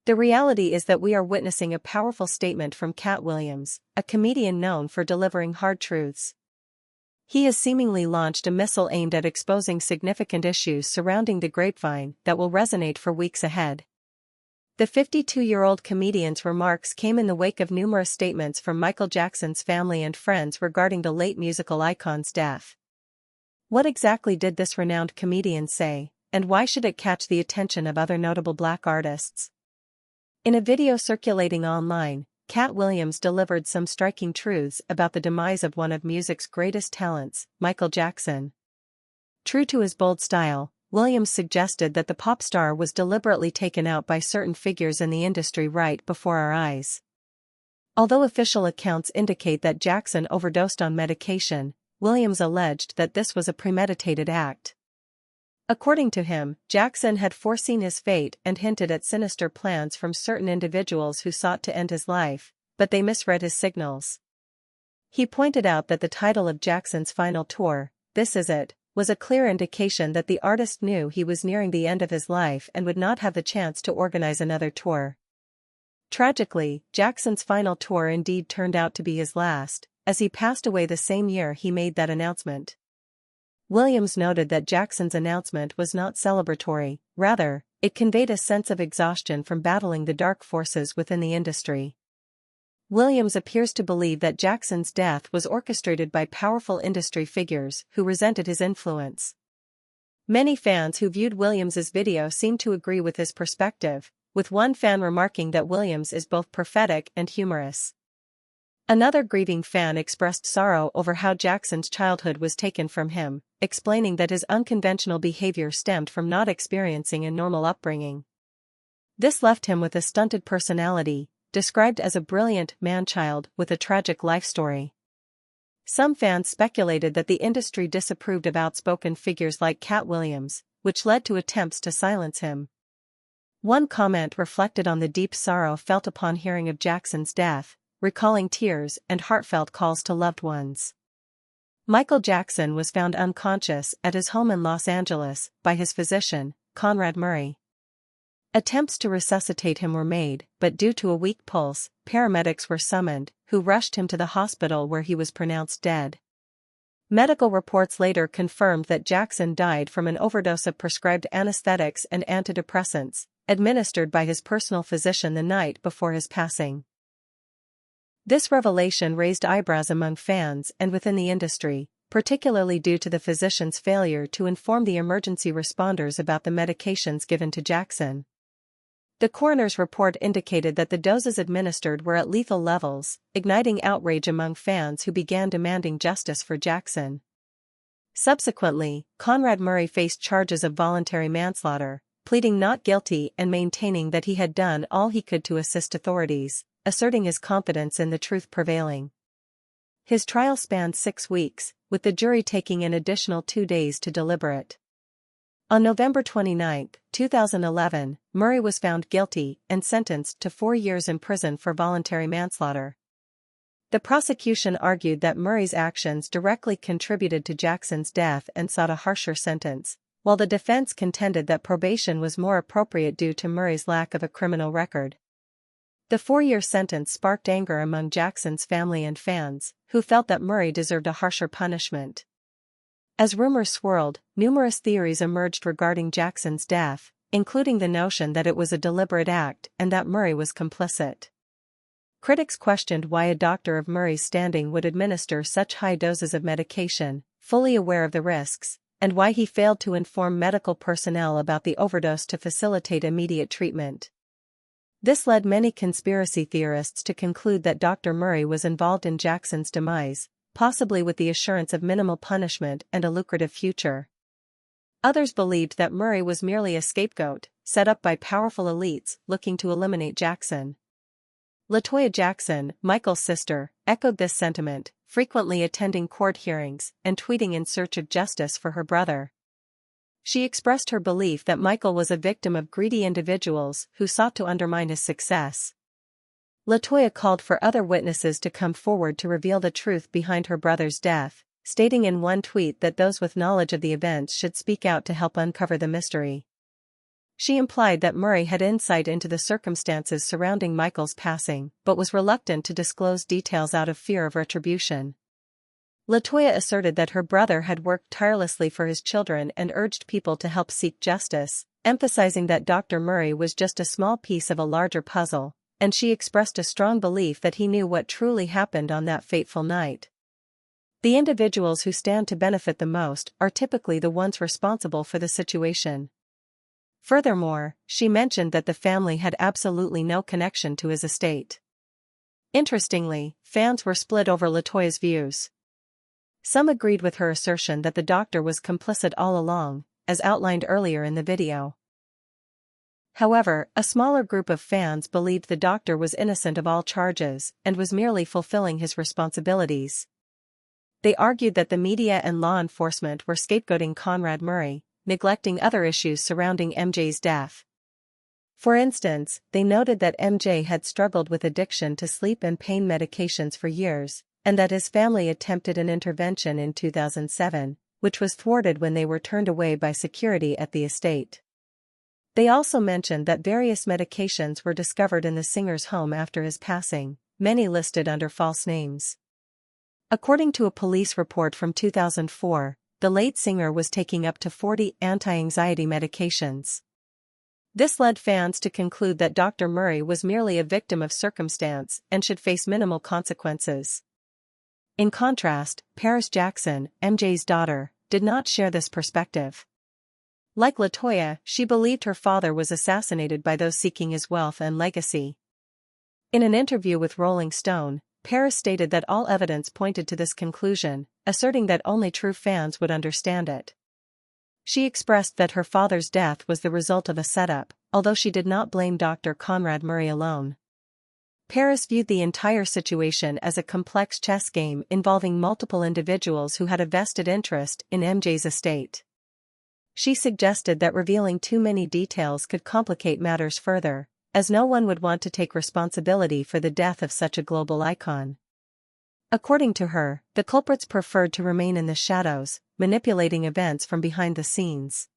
The reality is that we are witnessing a powerful statement from Katt Williams, a comedian known for delivering hard truths. He has seemingly launched a missile aimed at exposing significant issues surrounding the grapevine that will resonate for weeks ahead. The 52-year-old comedian's remarks came in the wake of numerous statements from Michael Jackson's family and friends regarding the late musical icon's death. What exactly did this renowned comedian say, and why should it catch the attention of other notable Black artists? In a video circulating online, Katt Williams delivered some striking truths about the demise of one of music's greatest talents, Michael Jackson. True to his bold style, Williams suggested that the pop star was deliberately taken out by certain figures in the industry right before our eyes. Although official accounts indicate that Jackson overdosed on medication, Williams alleged that this was a premeditated act. According to him, Jackson had foreseen his fate and hinted at sinister plans from certain individuals who sought to end his life, but they misread his signals. He pointed out that the title of Jackson's final tour, "This Is It," was a clear indication that the artist knew he was nearing the end of his life and would not have the chance to organize another tour. Tragically, Jackson's final tour indeed turned out to be his last, as he passed away the same year he made that announcement. Williams noted that Jackson's announcement was not celebratory, rather, it conveyed a sense of exhaustion from battling the dark forces within the industry. Williams appears to believe that Jackson's death was orchestrated by powerful industry figures who resented his influence. Many fans who viewed Williams's video seemed to agree with his perspective, with one fan remarking that Williams is both prophetic and humorous. Another grieving fan expressed sorrow over how Jackson's childhood was taken from him, explaining that his unconventional behavior stemmed from not experiencing a normal upbringing. This left him with a stunted personality, described as a brilliant man-child with a tragic life story. Some fans speculated that the industry disapproved of outspoken figures like Katt Williams, which led to attempts to silence him. One comment reflected on the deep sorrow felt upon hearing of Jackson's death, recalling tears and heartfelt calls to loved ones. Michael Jackson was found unconscious at his home in Los Angeles by his physician, Conrad Murray. Attempts to resuscitate him were made, but due to a weak pulse, paramedics were summoned, who rushed him to the hospital where he was pronounced dead. Medical reports later confirmed that Jackson died from an overdose of prescribed anesthetics and antidepressants, administered by his personal physician the night before his passing. This revelation raised eyebrows among fans and within the industry, particularly due to the physician's failure to inform the emergency responders about the medications given to Jackson. The coroner's report indicated that the doses administered were at lethal levels, igniting outrage among fans who began demanding justice for Jackson. Subsequently, Conrad Murray faced charges of voluntary manslaughter, pleading not guilty and maintaining that he had done all he could to assist authorities, asserting his confidence in the truth prevailing. His trial spanned 6 weeks, with the jury taking an additional 2 days to deliberate. On November 29, 2011, Murray was found guilty and sentenced to 4 years in prison for voluntary manslaughter. The prosecution argued that Murray's actions directly contributed to Jackson's death and sought a harsher sentence, while the defense contended that probation was more appropriate due to Murray's lack of a criminal record. The 4-year sentence sparked anger among Jackson's family and fans, who felt that Murray deserved a harsher punishment. As rumors swirled, numerous theories emerged regarding Jackson's death, including the notion that it was a deliberate act and that Murray was complicit. Critics questioned why a doctor of Murray's standing would administer such high doses of medication, fully aware of the risks, and why he failed to inform medical personnel about the overdose to facilitate immediate treatment. This led many conspiracy theorists to conclude that Dr. Murray was involved in Jackson's demise, possibly with the assurance of minimal punishment and a lucrative future. Others believed that Murray was merely a scapegoat, set up by powerful elites looking to eliminate Jackson. LaToya Jackson, Michael's sister, echoed this sentiment, frequently attending court hearings and tweeting in search of justice for her brother. She expressed her belief that Michael was a victim of greedy individuals who sought to undermine his success. LaToya called for other witnesses to come forward to reveal the truth behind her brother's death, stating in one tweet that those with knowledge of the events should speak out to help uncover the mystery. She implied that Murray had insight into the circumstances surrounding Michael's passing, but was reluctant to disclose details out of fear of retribution. LaToya asserted that her brother had worked tirelessly for his children and urged people to help seek justice, emphasizing that Dr. Murray was just a small piece of a larger puzzle, and she expressed a strong belief that he knew what truly happened on that fateful night. The individuals who stand to benefit the most are typically the ones responsible for the situation. Furthermore, she mentioned that the family had absolutely no connection to his estate. Interestingly, fans were split over LaToya's views. Some agreed with her assertion that the doctor was complicit all along, as outlined earlier in the video. However, a smaller group of fans believed the doctor was innocent of all charges and was merely fulfilling his responsibilities. They argued that the media and law enforcement were scapegoating Conrad Murray, neglecting other issues surrounding MJ's death. For instance, they noted that MJ had struggled with addiction to sleep and pain medications for years, and that his family attempted an intervention in 2007, which was thwarted when they were turned away by security at the estate. They also mentioned that various medications were discovered in the singer's home after his passing, many listed under false names. According to a police report from 2004, the late singer was taking up to 40 anti-anxiety medications. This led fans to conclude that Dr. Murray was merely a victim of circumstance and should face minimal consequences. In contrast, Paris Jackson, MJ's daughter, did not share this perspective. Like LaToya, she believed her father was assassinated by those seeking his wealth and legacy. In an interview with Rolling Stone, Paris stated that all evidence pointed to this conclusion, asserting that only true fans would understand it. She expressed that her father's death was the result of a setup, although she did not blame Dr. Conrad Murray alone. Paris viewed the entire situation as a complex chess game involving multiple individuals who had a vested interest in MJ's estate. She suggested that revealing too many details could complicate matters further, as no one would want to take responsibility for the death of such a global icon. According to her, the culprits preferred to remain in the shadows, manipulating events from behind the scenes.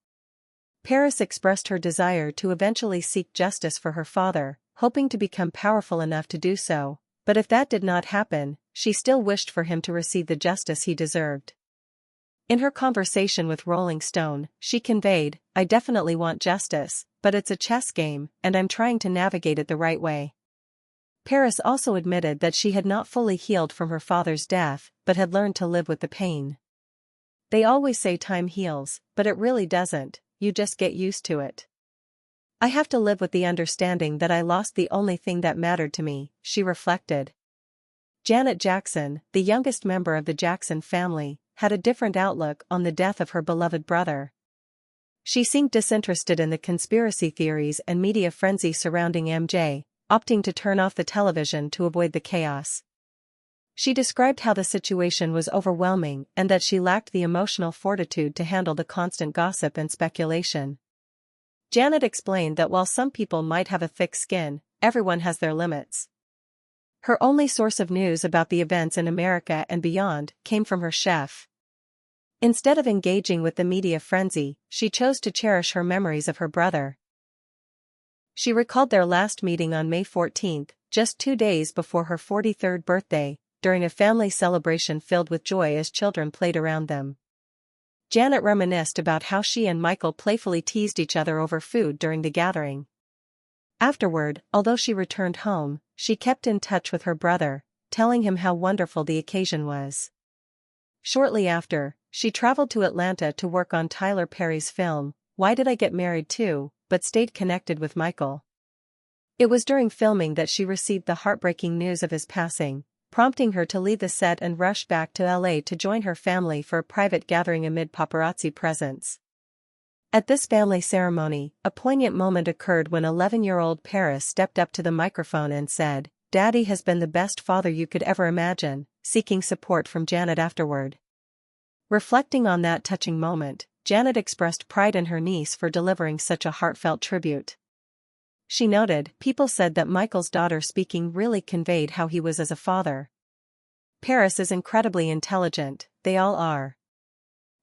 Paris expressed her desire to eventually seek justice for her father, hoping to become powerful enough to do so, but if that did not happen, she still wished for him to receive the justice he deserved. In her conversation with Rolling Stone, she conveyed, "I definitely want justice, but it's a chess game, and I'm trying to navigate it the right way." Paris also admitted that she had not fully healed from her father's death, but had learned to live with the pain. "They always say time heals, but it really doesn't, you just get used to it. I have to live with the understanding that I lost the only thing that mattered to me," she reflected. Janet Jackson, the youngest member of the Jackson family, had a different outlook on the death of her beloved brother. She seemed disinterested in the conspiracy theories and media frenzy surrounding MJ, opting to turn off the television to avoid the chaos. She described how the situation was overwhelming and that she lacked the emotional fortitude to handle the constant gossip and speculation. Janet explained that while some people might have a thick skin, everyone has their limits. Her only source of news about the events in America and beyond came from her chef. Instead of engaging with the media frenzy, she chose to cherish her memories of her brother. She recalled their last meeting on May 14, just 2 days before her 43rd birthday, during a family celebration filled with joy as children played around them. Janet reminisced about how she and Michael playfully teased each other over food during the gathering. Afterward, although she returned home, she kept in touch with her brother, telling him how wonderful the occasion was. Shortly after, she traveled to Atlanta to work on Tyler Perry's film, Why Did I Get Married Too?, but stayed connected with Michael. It was during filming that she received the heartbreaking news of his passing, prompting her to leave the set and rush back to LA to join her family for a private gathering amid paparazzi presence. At this family ceremony, a poignant moment occurred when 11-year-old Paris stepped up to the microphone and said, "Daddy has been the best father you could ever imagine," seeking support from Janet afterward. Reflecting on that touching moment, Janet expressed pride in her niece for delivering such a heartfelt tribute. She noted, "People said that Michael's daughter speaking really conveyed how he was as a father. Paris is incredibly intelligent, they all are.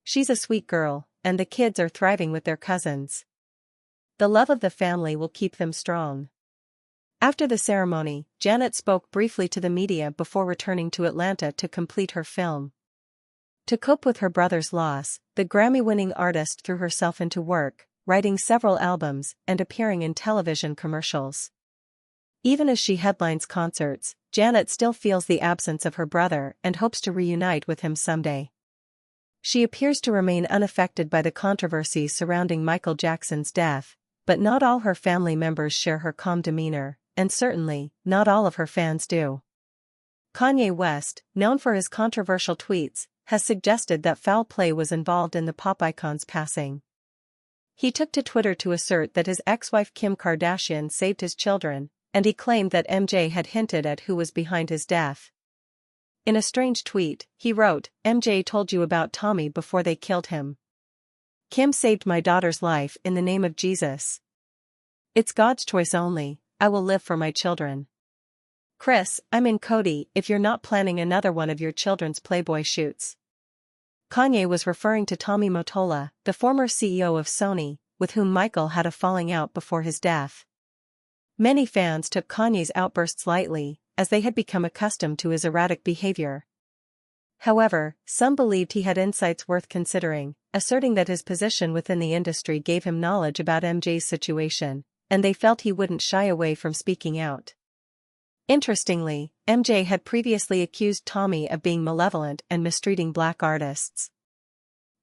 She's a sweet girl, and the kids are thriving with their cousins." The love of the family will keep them strong. After the ceremony, Janet spoke briefly to the media before returning to Atlanta to complete her film. To cope with her brother's loss, the Grammy-winning artist threw herself into work, writing several albums and appearing in television commercials. Even as she headlines concerts, Janet still feels the absence of her brother and hopes to reunite with him someday. She appears to remain unaffected by the controversy surrounding Michael Jackson's death, but not all her family members share her calm demeanor, and certainly, not all of her fans do. Kanye West, known for his controversial tweets, has suggested that foul play was involved in the pop icon's passing. He took to Twitter to assert that his ex-wife Kim Kardashian saved his children, and he claimed that MJ had hinted at who was behind his death. In a strange tweet, he wrote, "MJ told you about Tommy before they killed him. Kim saved my daughter's life in the name of Jesus. It's God's choice only, I will live for my children. Chris, I'm in Cody if you're not planning another one of your children's Playboy shoots." Kanye was referring to Tommy Mottola, the former CEO of Sony, with whom Michael had a falling out before his death. Many fans took Kanye's outbursts lightly, as they had become accustomed to his erratic behavior. However, some believed he had insights worth considering, asserting that his position within the industry gave him knowledge about MJ's situation, and they felt he wouldn't shy away from speaking out. Interestingly, MJ had previously accused Tommy of being malevolent and mistreating black artists.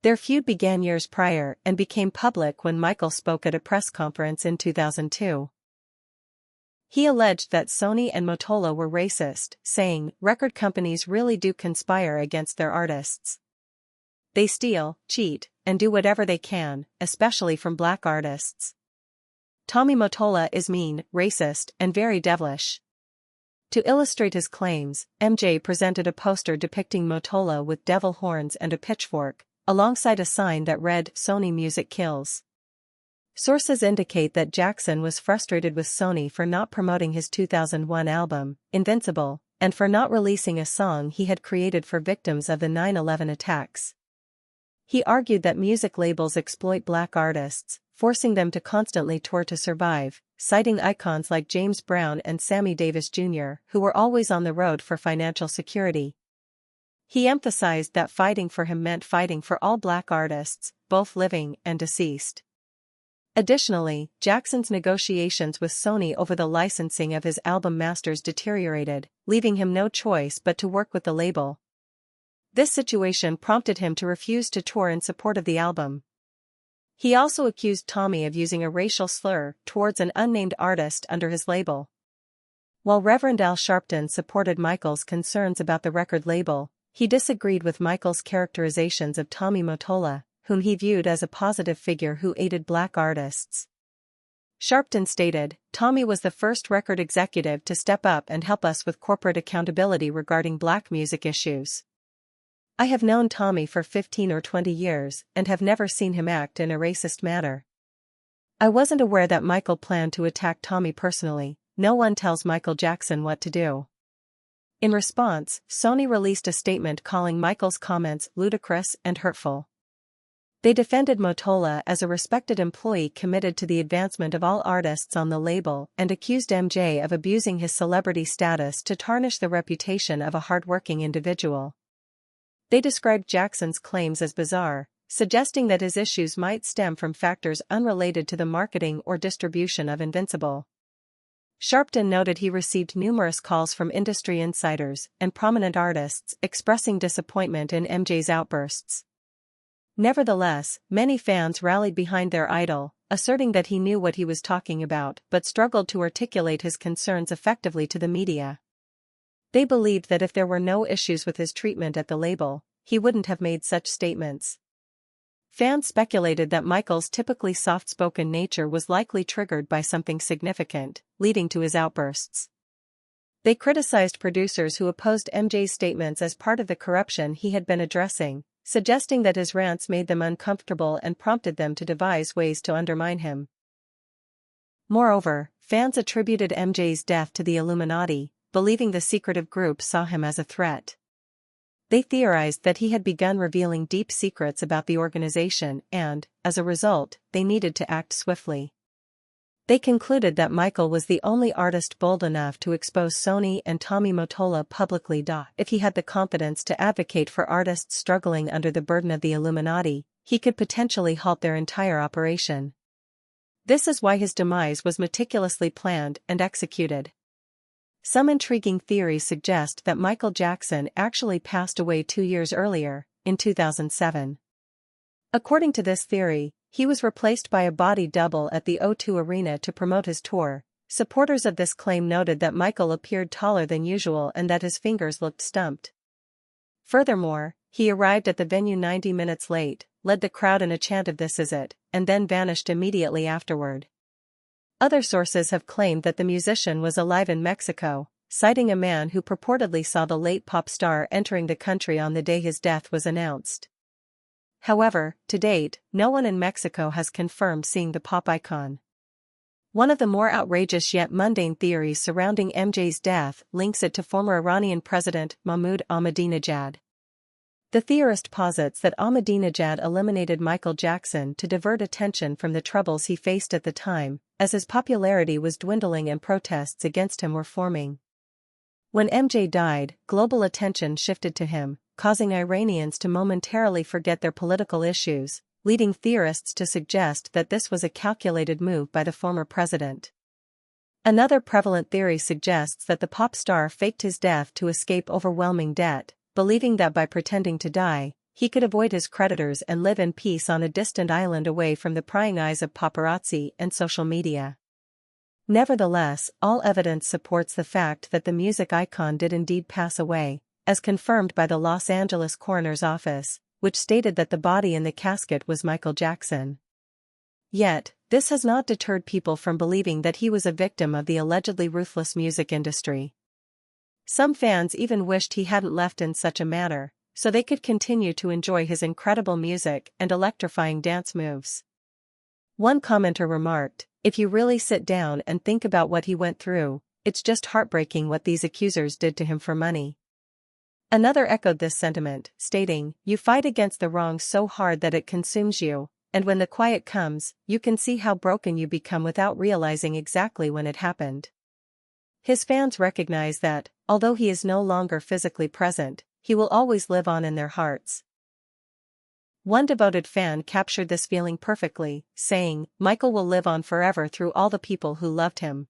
Their feud began years prior and became public when Michael spoke at a press conference in 2002. He alleged that Sony and Mottola were racist, saying, "Record companies really do conspire against their artists. They steal, cheat, and do whatever they can, especially from black artists. Tommy Mottola is mean, racist, and very devilish." To illustrate his claims, MJ presented a poster depicting Mottola with devil horns and a pitchfork, alongside a sign that read, "Sony Music Kills." Sources indicate that Jackson was frustrated with Sony for not promoting his 2001 album, Invincible, and for not releasing a song he had created for victims of the 9/11 attacks. He argued that music labels exploit black artists, forcing them to constantly tour to survive, citing icons like James Brown and Sammy Davis Jr., who were always on the road for financial security. He emphasized that fighting for him meant fighting for all black artists, both living and deceased. Additionally, Jackson's negotiations with Sony over the licensing of his album masters deteriorated, leaving him no choice but to work with the label. This situation prompted him to refuse to tour in support of the album. He also accused Tommy of using a racial slur towards an unnamed artist under his label. While Reverend Al Sharpton supported Michael's concerns about the record label, he disagreed with Michael's characterizations of Tommy Mottola, whom he viewed as a positive figure who aided black artists. Sharpton stated, "Tommy was the first record executive to step up and help us with corporate accountability regarding black music issues. I have known Tommy for 15 or 20 years and have never seen him act in a racist manner. I wasn't aware that Michael planned to attack Tommy personally. No one tells Michael Jackson what to do." In response, Sony released a statement calling Michael's comments ludicrous and hurtful. They defended Mottola as a respected employee committed to the advancement of all artists on the label and accused MJ of abusing his celebrity status to tarnish the reputation of a hardworking individual. They described Jackson's claims as bizarre, suggesting that his issues might stem from factors unrelated to the marketing or distribution of Invincible. Sharpton noted he received numerous calls from industry insiders and prominent artists expressing disappointment in MJ's outbursts. Nevertheless, many fans rallied behind their idol, asserting that he knew what he was talking about but struggled to articulate his concerns effectively to the media. They believed that if there were no issues with his treatment at the label, he wouldn't have made such statements. Fans speculated that Michael's typically soft-spoken nature was likely triggered by something significant, leading to his outbursts. They criticized producers who opposed MJ's statements as part of the corruption he had been addressing, suggesting that his rants made them uncomfortable and prompted them to devise ways to undermine him. Moreover, fans attributed MJ's death to the Illuminati, believing the secretive group saw him as a threat. They theorized that he had begun revealing deep secrets about the organization and, as a result, they needed to act swiftly. They concluded that Michael was the only artist bold enough to expose Sony and Tommy Mottola publicly. If he had the confidence to advocate for artists struggling under the burden of the Illuminati, he could potentially halt their entire operation. This is why his demise was meticulously planned and executed. Some intriguing theories suggest that Michael Jackson actually passed away 2 years earlier, in 2007. According to this theory, he was replaced by a body double at the O2 Arena to promote his tour. Supporters of this claim noted that Michael appeared taller than usual and that his fingers looked stumped. Furthermore, he arrived at the venue 90 minutes late, led the crowd in a chant of "This is it," and then vanished immediately afterward. Other sources have claimed that the musician was alive in Mexico, citing a man who purportedly saw the late pop star entering the country on the day his death was announced. However, to date, no one in Mexico has confirmed seeing the pop icon. One of the more outrageous yet mundane theories surrounding MJ's death links it to former Iranian President Mahmoud Ahmadinejad. The theorist posits that Ahmadinejad eliminated Michael Jackson to divert attention from the troubles he faced at the time, as his popularity was dwindling and protests against him were forming. When MJ died, global attention shifted to him, causing Iranians to momentarily forget their political issues, leading theorists to suggest that this was a calculated move by the former president. Another prevalent theory suggests that the pop star faked his death to escape overwhelming debt, believing that by pretending to die, he could avoid his creditors and live in peace on a distant island away from the prying eyes of paparazzi and social media. Nevertheless, all evidence supports the fact that the music icon did indeed pass away, as confirmed by the Los Angeles coroner's office, which stated that the body in the casket was Michael Jackson. Yet, this has not deterred people from believing that he was a victim of the allegedly ruthless music industry. Some fans even wished he hadn't left in such a manner, so they could continue to enjoy his incredible music and electrifying dance moves. One commenter remarked, "If you really sit down and think about what he went through, it's just heartbreaking what these accusers did to him for money." Another echoed this sentiment, stating, "You fight against the wrong so hard that it consumes you, and when the quiet comes, you can see how broken you become without realizing exactly when it happened." His fans recognize that, although he is no longer physically present, he will always live on in their hearts. One devoted fan captured this feeling perfectly, saying, "Michael will live on forever through all the people who loved him."